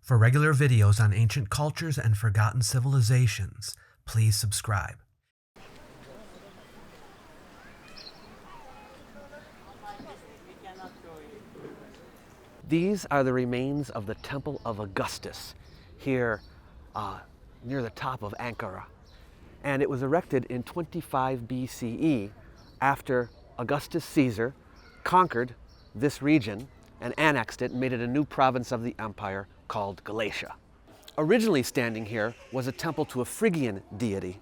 For regular videos on ancient cultures and forgotten civilizations, please subscribe. These are the remains of the Temple of Augustus here near the top of Ankara. And it was erected in 25 BCE after Augustus Caesar conquered this region and annexed it and made it a new province of the empire called Galatia. Originally standing here was a temple to a Phrygian deity,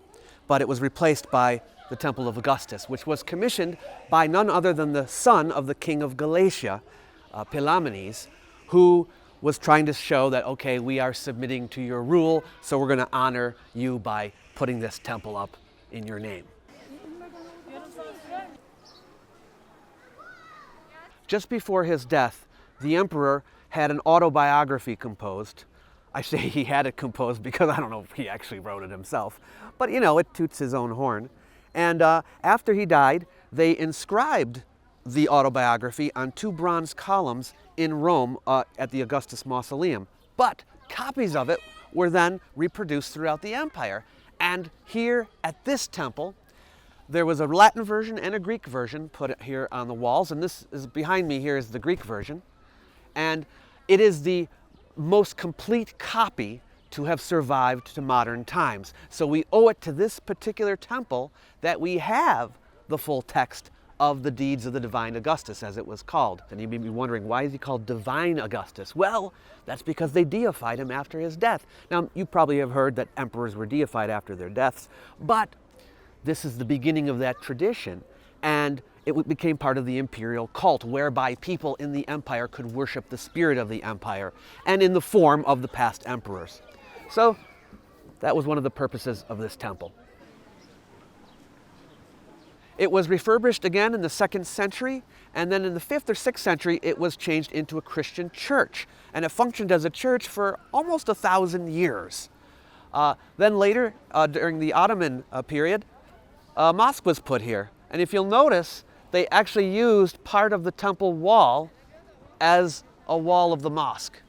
but it was replaced by the Temple of Augustus, which was commissioned by none other than the son of the king of Galatia, Pelamenes, who was trying to show that, okay, we are submitting to your rule, so we're going to honor you by putting this temple up in your name. Just before his death, the emperor had an autobiography composed. I say he had it composed because I don't know if he actually wrote it himself, but you know, it toots his own horn. And after he died, they inscribed the autobiography on 2 bronze columns in Rome at the Augustus Mausoleum. But copies of it were then reproduced throughout the empire. And here at this temple, there was a Latin version and a Greek version put here on the walls. And this is behind me here is the Greek version. And it is the most complete copy to have survived to modern times. So we owe it to this particular temple that we have the full text of the deeds of the divine Augustus, as it was called. And you may be wondering, why is he called divine Augustus? Well, that's because they deified him after his death. Now, you probably have heard that emperors were deified after their deaths, but this is the beginning of that tradition, and it became part of the imperial cult, whereby people in the empire could worship the spirit of the empire, and in the form of the past emperors. So, that was one of the purposes of this temple. It was refurbished again in the 2nd century, and then in the 5th or 6th century, it was changed into a Christian church, and it functioned as a church for almost 1,000 years. Then later, during the Ottoman period, a mosque was put here, and if you'll notice, they actually used part of the temple wall as a wall of the mosque.